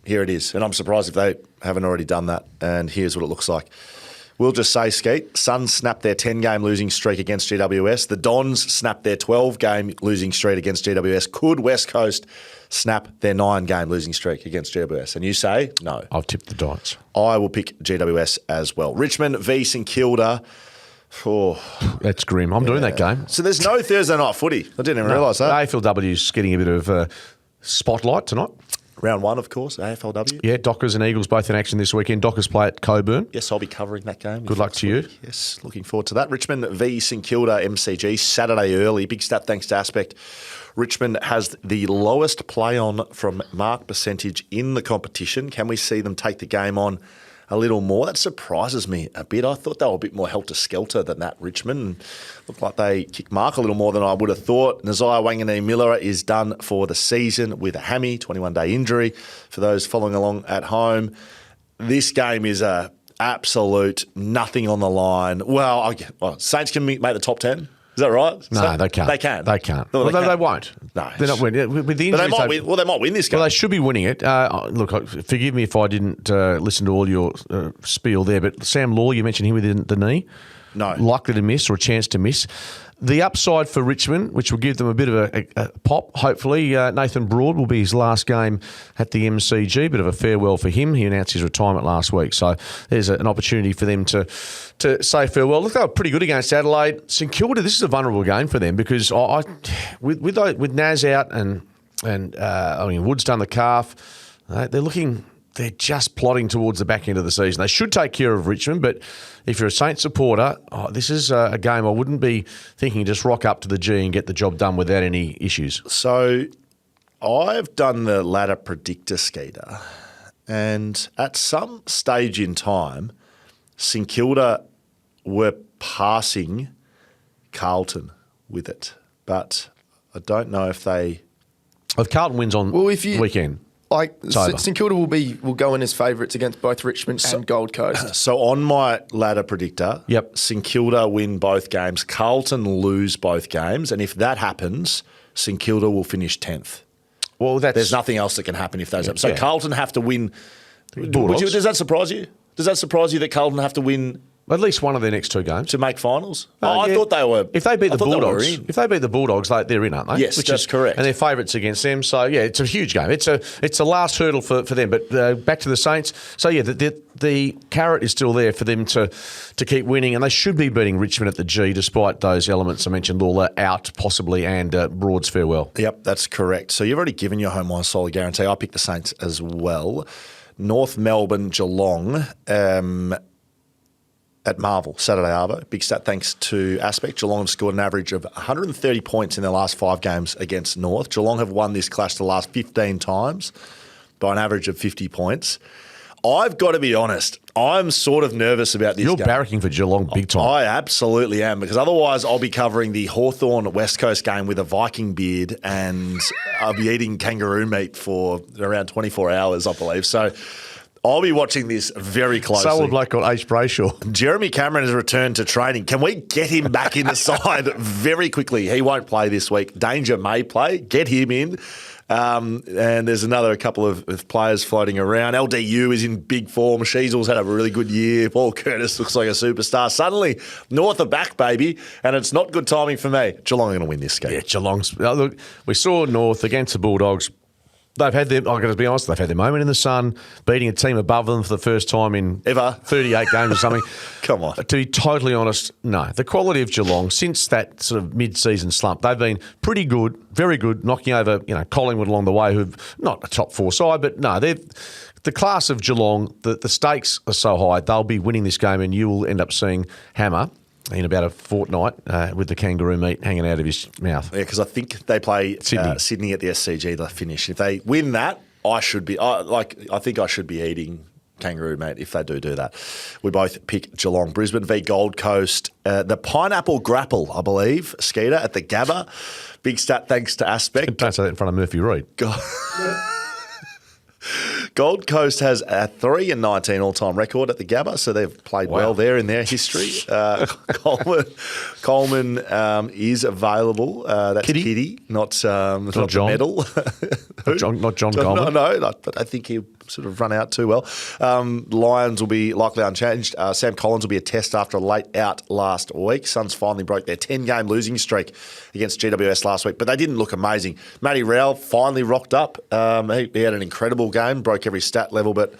here it is. And I'm surprised if they haven't already done that, and here's what it looks like. We'll just say, Skeet, Suns snapped their 10-game losing streak against GWS. The Dons snapped their 12-game losing streak against GWS. Could West Coast snap their 9-game losing streak against GWS? And you say no. I've tipped the Dons. I will pick GWS as well. Richmond v St Kilda. Oh, that's grim. I'm doing that game. So there's no Thursday night footy. I didn't even realise that. AFLW's getting a bit of spotlight tonight. Round 1, of course, AFLW. Yeah, Dockers and Eagles both in action this weekend. Dockers play at Coburn. Yes, I'll be covering that game. Good luck to you. Yes, looking forward to that. Richmond v St Kilda MCG, Saturday early. Big stat thanks to Aspect. Richmond has the lowest play on from mark percentage in the competition. Can we see them take the game on a little more? That surprises me a bit. I thought they were a bit more helter-skelter than that, Richmond. Looked like they kicked mark a little more than I would have thought. Nazai Wanganeen-Miller is done for the season with a hammy, 21-day injury. For those following along at home, this game is a absolute nothing on the line. Well, Saints can make the top 10. Is that right? No, they can't. They can. They can't. No, they won't. No. They're not winning. With the injuries, they might win this game. Well, they should be winning it. Look, forgive me if I didn't listen to all your spiel there, but Sam Law, you mentioned him with the knee. No. Likely to miss or a chance to miss. The upside for Richmond, which will give them a bit of a pop, hopefully, Nathan Broad will be his last game at the MCG. Bit of a farewell for him. He announced his retirement last week. So there's an opportunity for them to say farewell. Look, they were pretty good against Adelaide. St Kilda, this is a vulnerable game for them because with Naz out and Wood's done the calf, they're just plodding towards the back end of the season. They should take care of Richmond, but if you're a Saints supporter, this is a game I wouldn't be thinking just rock up to the G and get the job done without any issues. So I've done the ladder predictor, Skeeter, and at some stage in time, St Kilda were passing Carlton with it, but I don't know if they... If Carlton wins on weekend... St Kilda will go in as favourites against both Richmond and Gold Coast. So on my ladder predictor, yep, St Kilda win both games, Carlton lose both games, and if that happens, St Kilda will finish 10th. Well, there's nothing else that can happen if those happen. So Carlton have to win. Bulldogs. Does that surprise you? Does that surprise you that Carlton have to win at least one of their next 2 games to make finals? I thought they were. If they beat the Bulldogs, they're in, aren't they? Yes, that's correct. And they're favourites against them. So yeah, it's a huge game. It's a last hurdle for them. But back to the Saints. So yeah, the carrot is still there for them to keep winning, and they should be beating Richmond at the G, despite those elements I mentioned, Lawler out possibly and Broad's farewell. Yep, that's correct. So you've already given your Homewise Solar guarantee. I picked the Saints as well. North Melbourne, Geelong. At Marvel, Saturday Arvo. Big stat thanks to Aspect. Geelong have scored an average of 130 points in their last 5 games against North. Geelong have won this clash the last 15 times by an average of 50 points. I've got to be honest, I'm sort of nervous about this game. You're barracking for Geelong big time. I absolutely am, because otherwise I'll be covering the Hawthorn West Coast game with a Viking beard and I'll be eating kangaroo meat for around 24 hours, I believe. So I'll be watching this very closely. So will bloke called H. Brayshaw. Jeremy Cameron has returned to training. Can we get him back in the side very quickly? He won't play this week. Danger may play. Get him in. And there's a couple of players floating around. LDU is in big form. Sheasel's had a really good year. Paul Curtis looks like a superstar. Suddenly, North are back, baby, and it's not good timing for me. Geelong are going to win this game. Yeah, Geelong's. Look, we saw North against the Bulldogs. They've had I've got to be honest, they've had their moment in the sun, beating a team above them for the first time in ever 38 games or something. Come on. To be totally honest, no. The quality of Geelong, since that sort of mid-season slump, they've been pretty good, very good, knocking over Collingwood along the way, who've not a top 4 side, but no, they're the class of Geelong, the stakes are so high, they'll be winning this game and you will end up seeing Hammer in about a fortnight with the kangaroo meat hanging out of his mouth. Yeah, because I think they play Sydney at the SCG. They finish. If they win that, I think I should be eating kangaroo meat if they do that. We both pick Geelong. Brisbane v Gold Coast. The Pineapple Grapple, I believe, Skeeter at the Gabba. Big stat thanks to Aspect. Don't say that in front of Murphy Reid. Gold Coast has a 3-19 all-time record at the Gabba, so they've played well there in their history. Coleman is available. That's Kitty, not John. The medal. not John Coleman. No, but I think he'll sort of run out too well. Lions will be likely unchanged. Sam Collins will be a test after a late out last week. Suns finally broke their 10-game losing streak against GWS last week, but they didn't look amazing. Matty Rowell finally rocked up. He had an incredible game, broke every stat level, but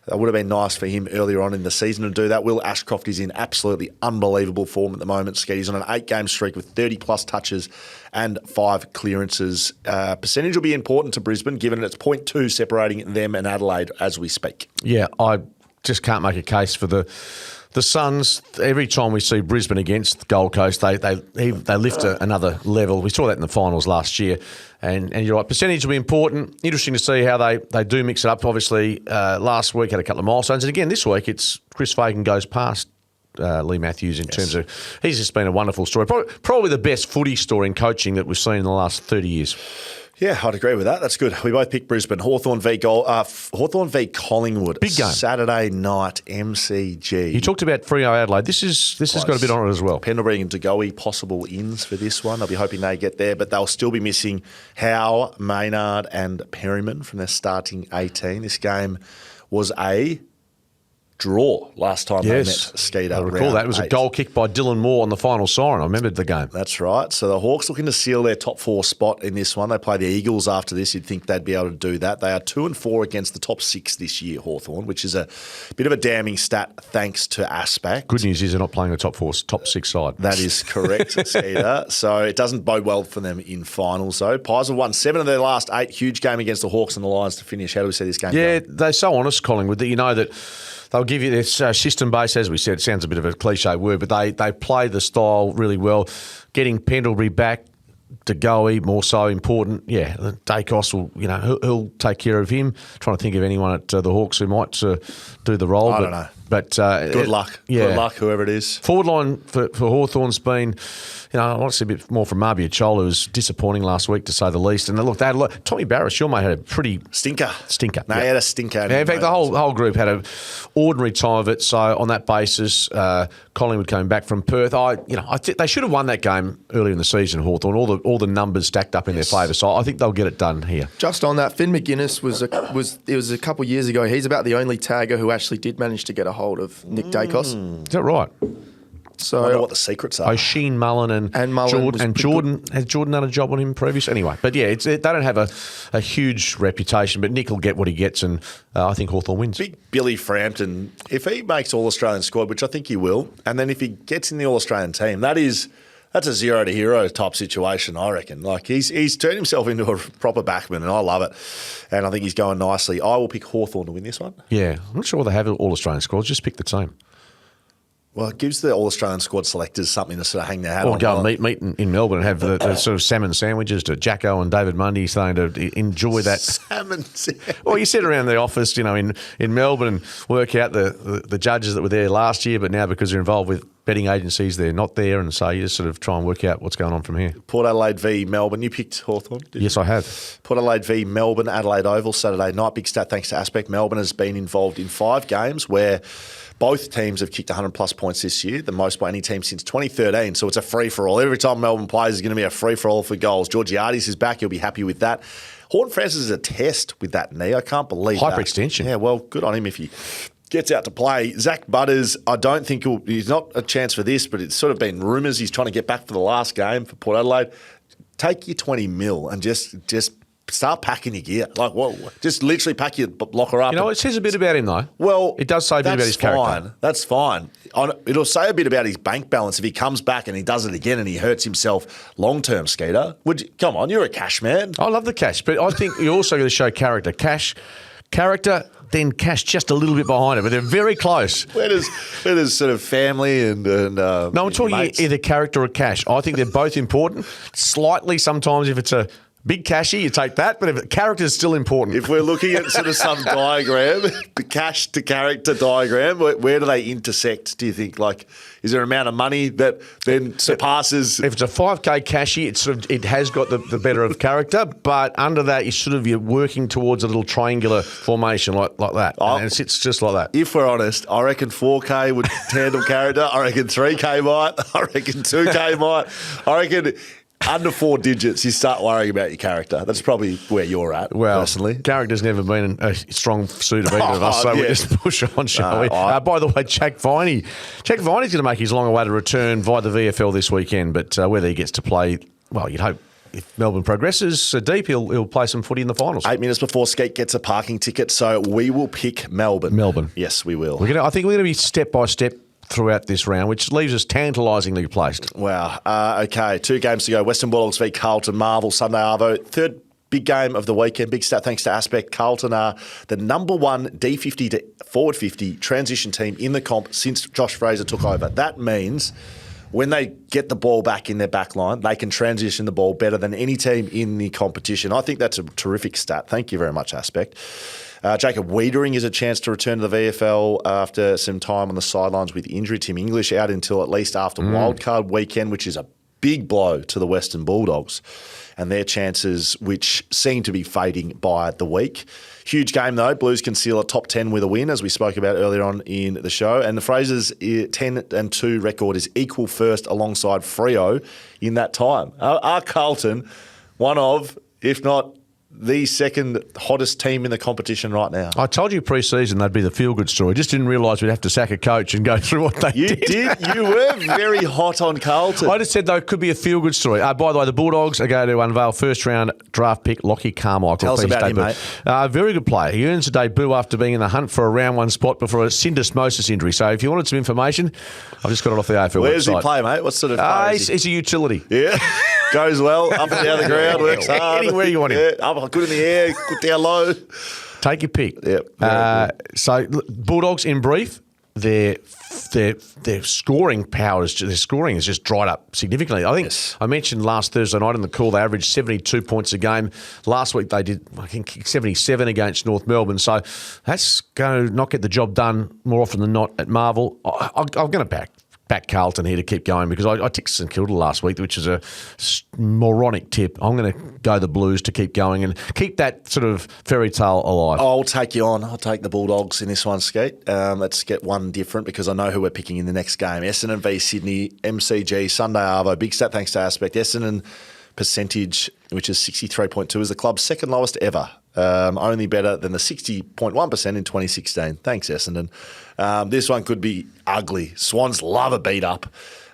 it would have been nice for him earlier on in the season to do that. Will Ashcroft is in absolutely unbelievable form at the moment. Skeet, he's on an 8-game streak with 30-plus touches and 5 clearances. Percentage will be important to Brisbane, given it's 0.2 separating them and Adelaide as we speak. Yeah, I just can't make a case for the Suns. Every time we see Brisbane against Gold Coast, they lift another level. We saw that in the finals last year. And you're right, percentage will be important. Interesting to see how they do mix it up. Obviously, last week had a couple of milestones. And again, this week, it's Chris Fagan goes past Lee Matthews in terms of, he's just been a wonderful story. Probably the best footy story in coaching that we've seen in the last 30 years. Yeah, I'd agree with that. That's good. We both picked Brisbane. Hawthorn v Collingwood. Big game. Saturday night, MCG. You talked about Freo Adelaide. This has got a bit on it as well. Pendlebury and DeGoey possible ins for this one. I'll be hoping they get there, but they'll still be missing Howe, Maynard and Perryman from their starting 18. This game was a draw last time they met Skeeter. I recall that. It was a goal kick by Dylan Moore on the final siren. I remembered the game. That's right. So the Hawks looking to seal their top 4 spot in this one. They play the Eagles after this. You'd think they'd be able to do that. They are 2-4 against the top 6 this year, Hawthorn, which is a bit of a damning stat thanks to Aspect. Good news is they're not playing a top 6 side. That is correct, Skeeter. So it doesn't bode well for them in finals, though. Pies have won 7 of their last 8. Huge game against the Hawks and the Lions to finish. How do we see this game going? They're so honest, Collingwood, that you know that they'll give you this system base, as we said. It sounds a bit of a cliche word, but they play the style really well. Getting Pendlebury back, DeGoey more so important. Yeah, Dacos will, he'll take care of him. Trying to think of anyone at the Hawks who might do the role. I don't know. But Good luck. Yeah. Good luck, whoever it is. Forward line for Hawthorn's been, I want to see a bit more from Marby Achola, who was disappointing last week, to say the least. And look, they had Tommy Barris, your mate, had a pretty Stinker. No, he had a stinker. Yeah, in fact, the whole group had an ordinary time of it. So on that basis, Collingwood came back from Perth. I think they should have won that game earlier in the season. Hawthorn, all the numbers stacked up in their favour. So I think they'll get it done here. Just on that, Finn McGuinness was a couple of years ago. He's about the only tagger who actually did manage to get a hold of Nick Dacos. Is that right? So I wonder what the secrets are. O'Sheen, Mullen, and Jordan. Has Jordan done a job on him previous? Anyway, but yeah, they don't have a huge reputation, but Nick will get what he gets, and I think Hawthorn wins. Big Billy Frampton, if he makes All-Australian squad, which I think he will, and then if he gets in the All-Australian team, that's a zero to hero type situation, I reckon. Like he's turned himself into a proper backman, and I love it. And I think he's going nicely. I will pick Hawthorn to win this one. Yeah, I'm not sure they have All-Australian squads. Just pick the team. Well, it gives the All-Australian squad selectors something to sort of hang their hat on. Or go and meet in Melbourne and have the sort of salmon sandwiches to Jacko and David Mundy, saying to enjoy that. Salmon sandwich. Well, you sit around the office, in Melbourne and work out the judges that were there last year, but now because they're involved with betting agencies, they're not there, and so you just sort of try and work out what's going on from here. Port Adelaide v Melbourne. You picked Hawthorn, did Yes, you? I have. Port Adelaide v Melbourne, Adelaide Oval, Saturday night. Big stat thanks to Aspect. Melbourne has been involved in 5 games where both teams have kicked 100-plus points this year, the most by any team since 2013. So it's a free-for-all. Every time Melbourne plays is going to be a free-for-all for goals. Georgiades is back. He'll be happy with that. Horton Francis is a test with that knee. I can't believe that. Hyperextension. Yeah, well, good on him if he gets out to play. Zach Butters, I don't think he's not a chance for this, but it's sort of been rumours he's trying to get back for the last game for Port Adelaide. Take your 20 mil and just start packing your gear. Like, what? Just literally pack your locker up. It says a bit about him, though. Well, it does say a bit about his character. That's fine. It'll say a bit about his bank balance if he comes back and he does it again and he hurts himself long-term, Skeeter. Come on, you're a cash man. I love the cash, but I think you're also going to show character. Character, then cash just a little bit behind it, but they're very close. Where does sort of family and no, I'm talking either character or cash. I think they're both important. Slightly sometimes if it's a big cashy, you take that, but if character is still important. If we're looking at sort of some diagram, the cash to character diagram, where do they intersect, do you think? Like, is there an amount of money that then surpasses? If it's a 5K cashy, it has got the better of character, but under that you're working towards a little triangular formation like that. And it sits just like that. If we're honest, I reckon 4K would handle character. I reckon 3K might. I reckon 2K might. I reckon under 4 digits, you start worrying about your character. That's probably where you're at, personally. Character's never been a strong suit of either of us, so we just push on, shall we? By the way, Jack Viney's going to make his long-awaited return via the VFL this weekend, but whether he gets to play, well, you'd hope if Melbourne progresses deep, he'll play some footy in the finals. 8 minutes before Skeet gets a parking ticket, so we will pick Melbourne. Yes, we will. I think we're going to be step-by-step throughout this round, which leaves us tantalisingly placed. Wow. Okay, 2 games to go. Western Bulldogs v Carlton, Marvel, Sunday Arvo. Third big game of the weekend. Big stat thanks to Aspect. Carlton are the number 1 D50 to forward 50 transition team in the comp since Josh Fraser took over. That means when they get the ball back in their back line, they can transition the ball better than any team in the competition. I think that's a terrific stat. Thank you very much, Aspect. Jacob Wiedering is a chance to return to the VFL after some time on the sidelines with injury. Tim English out until at least after wildcard weekend, which is a big blow to the Western Bulldogs and their chances, which seem to be fading by the week. Huge game, though. Blues can seal a top 10 with a win, as we spoke about earlier on in the show. And the Frasers' 10-2 record is equal first alongside Freo in that time. Are Carlton one of, if not the second hottest team in the competition right now? I told you pre-season they'd be the feel-good story. Just didn't realise we'd have to sack a coach and go through what they did. You did. You were very hot on Carlton. I just said, though, it could be a feel-good story. By the way, the Bulldogs are going to unveil first-round draft pick Lockie Carmichael. Tell us about him, mate. Very good player. He earns a debut after being in the hunt for a round 1 spot before a syndesmosis injury. So if you wanted some information, I've just got it off the AFL Where website. does he play, mate? What sort of player is he? He's a utility. Yeah. Goes well, up and down the ground, works hard. Anywhere you want him. Yeah, up, good in the air, good down low. Take your pick. Yep. So, Bulldogs, in brief, their scoring power is just dried up significantly. I think I mentioned last Thursday night in the call they averaged 72 points a game. Last week they did, I think, 77 against North Melbourne. So that's going to not get the job done more often than not at Marvel. I'm going to back Carlton here to keep going because I ticked St Kilda last week, which is a moronic tip. I'm going to go the Blues to keep going and keep that sort of fairy tale alive. I'll take you on. I'll take the Bulldogs in this one, Skeet. Let's get one different because I know who we're picking in the next game. Essendon v Sydney, MCG, Sunday Arvo. Big stat thanks to Aspect. Essendon percentage, which is 63.2, is the club's second lowest ever. Only better than the 60.1% in 2016. Thanks, Essendon. This one could be ugly. Swans love a beat up.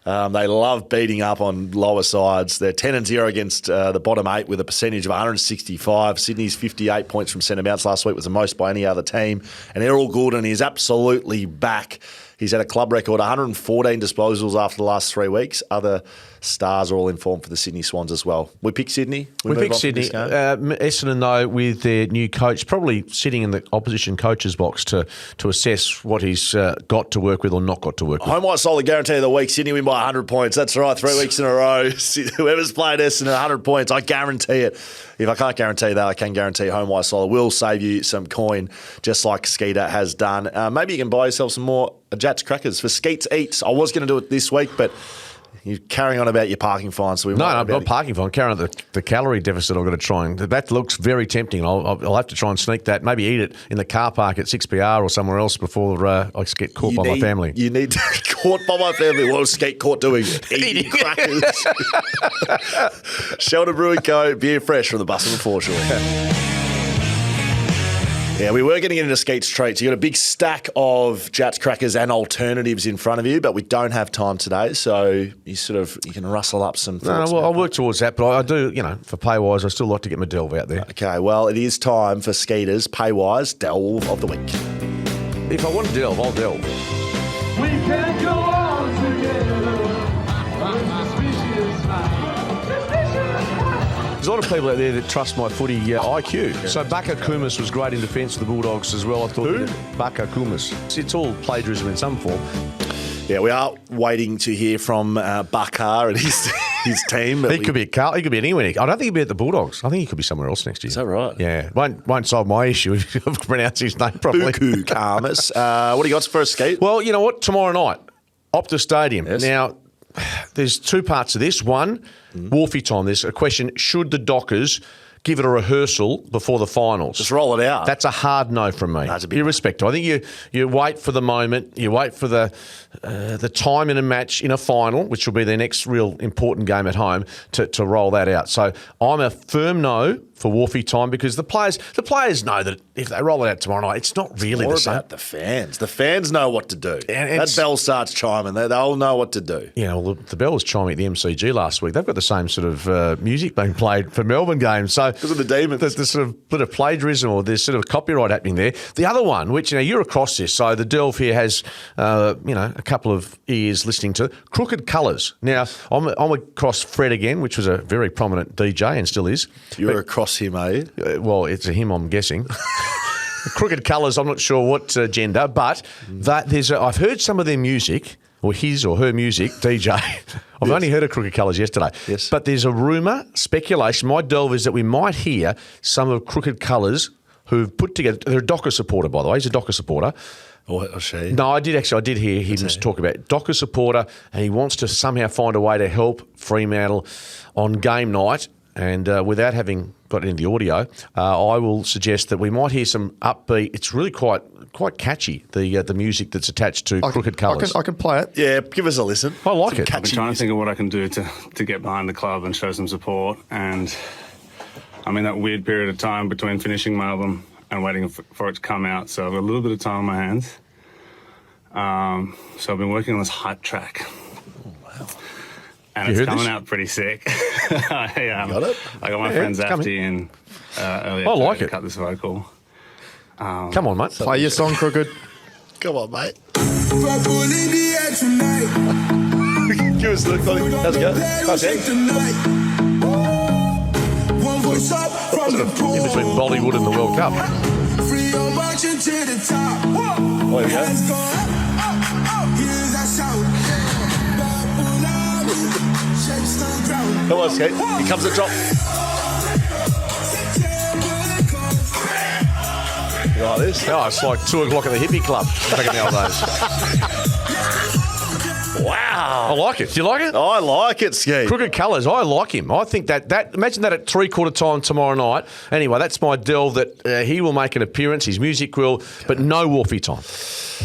They love beating up on lower sides. They're 10-0 against the bottom 8 with a percentage of 165. Sydney's 58 points from centre bounce last week was the most by any other team. And Errol Goulden is absolutely back. He's had a club record 114 disposals after the last 3 weeks. Other stars are all in form for the Sydney Swans as well. We pick Sydney. We pick Sydney. Essendon, though, with their new coach, probably sitting in the opposition coach's box to assess what he's got to work with or not got to work with. Homewise Solar guarantee of the week. Sydney win by 100 points. That's right, 3 weeks in a row. Whoever's played Essendon 100 points, I guarantee it. If I can't guarantee that, I can guarantee Homewise Solar will save you some coin, just like Skeeter has done. Maybe you can buy yourself some more Jats crackers for Skeet's Eats. I was going to do it this week, but you're carrying on about your parking fine. So no, I'm not parking fine. I'm carrying on the calorie deficit I've got to try and... That looks very tempting. I'll have to try and sneak that, maybe eat it in the car park at 6PR or somewhere else before I get caught by my family. You need to get caught by my family. What was Skeet caught doing? Eating crackers. Shelter Brewing Co. Beer fresh from the Busselton foreshore. Yeah, we were going to get into Skeet's treats. You got a big stack of Jats crackers and alternatives in front of you, but we don't have time today, so you can rustle up some thoughts. No, I'll work towards that, but I do, for Paywise, I still like to get my delve out there. Okay, well, it is time for Skeeter's Paywise Delve of the Week. If I want to delve, I'll delve. We can go on together. There's a lot of people out there that trust my footy IQ. So Baka Kumis was great in defence for the Bulldogs as well. I thought. Who? Baka Kumis. It's all plagiarism in some form. Yeah, we are waiting to hear from Bakar and his team. He could be at Carl. He could be anywhere. I don't think he'd be at the Bulldogs. I think he could be somewhere else next year. Is that right? Yeah. Won't solve my issue if I've pronounced his name properly. Buku Karmas. What do you got for a Skeet? Well, you know what? Tomorrow night, Optus Stadium. Yes. Now, there's two parts of this. One, Wolfie time. There's a question, should the Dockers give it a rehearsal before the finals? Just roll it out. That's a hard no from me. That's a big irrespective. I think you wait for the moment, you wait for the time in a match in a final, which will be their next real important game at home, to roll that out. So I'm a firm no for Wolfie time because the players know that if they roll it out tomorrow night, it's not really the same. About the fans. The fans know what to do. And that bell starts chiming. They'll know what to do. Yeah, well, the bell was chiming at the MCG last week. They've got the same sort of music being played for Melbourne games. So because of the Demons. There's sort of bit of plagiarism or there's sort of copyright happening there. The other one, which you're across this, so the Delve here has a couple of ears listening to Crooked Colours. Now I'm across Fred again, which was a very prominent DJ and still is. You're across him, are you? Well, it's a him, I'm guessing. Crooked Colours, I'm not sure what gender, but I've heard some of their music, or his or her music, DJ. I've only heard of Crooked Colours yesterday. Yes. But there's a rumour, speculation, my delve is that we might hear some of Crooked Colours who've put together, they're a Docker supporter, by the way, he's a Docker supporter. Or she? No, I did hear him talk about Docker supporter, and he wants to somehow find a way to help Fremantle on game night. And without having got into the audio, I will suggest that we might hear some upbeat. It's really quite catchy, the music that's attached to Crooked Colours. I can play it. Yeah, give us a listen. I like it. I've been trying to think of what I can do to get behind the club and show some support. And I'm in that weird period of time between finishing my album and waiting for it to come out. So I've got a little bit of time on my hands. So I've been working on this hype track. And it's coming out pretty sick. Got it? I got my friend Zafty in earlier to cut this vocal. Come on, mate. Play your song, Crooked. Come on, mate. Give us the look. How's it go? How's it? In between Bollywood and the World Cup. There we go. Come on, Skeet. Here comes the drop. You like this? Oh, it's like 2 o'clock at the hippie club back in the old days. Wow. I like it. Do you like it? I like it, Skeet. Crooked Colours, I like him. I think that imagine that at 3/4 time tomorrow night. Anyway, that's my delve that he will make an appearance, his music will, but no Wolfie time.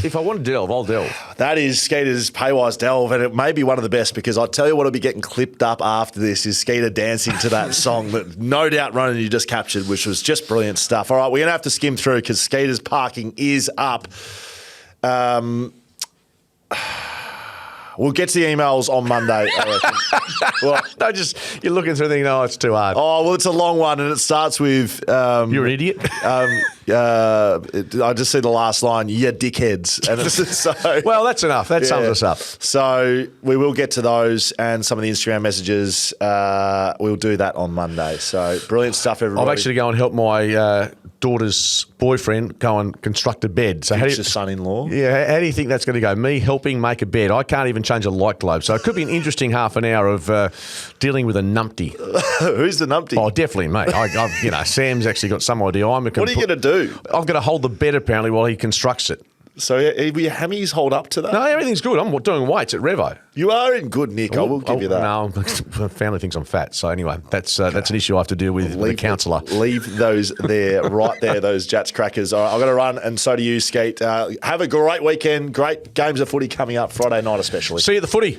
If I want to delve, I'll delve. That is Skeeter's Paywise delve, and it may be one of the best because I tell you what will be getting clipped up after this is Skeeter dancing to that song that no doubt Ronan you just captured, which was just brilliant stuff. All right, we're going to have to skim through because Skeeter's parking is up. We'll get to the emails on Monday, I reckon. Well, No, you're looking through thinking, oh, it's too hard. oh, well, it's a long one, and it starts with... You're an idiot. I just see the last line, you dickheads. And it's, so, Well, that's enough. That sums us up. So we will get to those and some of the Instagram messages. We'll do that on Monday. So brilliant stuff, everybody. I've actually go and help my daughter's boyfriend go and construct a bed. So Future son-in-law. Yeah, how do you think that's going to go? Me helping make a bed. I can't even change a light globe. So it could be an interesting half an hour of dealing with a numpty. Who's the numpty? Oh, definitely, mate. Sam's actually got some idea. What are you going to do? I've got to hold the bed apparently while he constructs it. So will your hammies hold up to that? No, everything's good. I'm doing weights at Revo. You are in good nick. I will give you that. No, family thinks I'm fat. So anyway, that's an issue I have to deal with the counsellor. Leave those there, right there, those Jats crackers. All right, I've got to run, and so do you, Skeet. Have a great weekend. Great games of footy coming up Friday night especially. See you at the footy.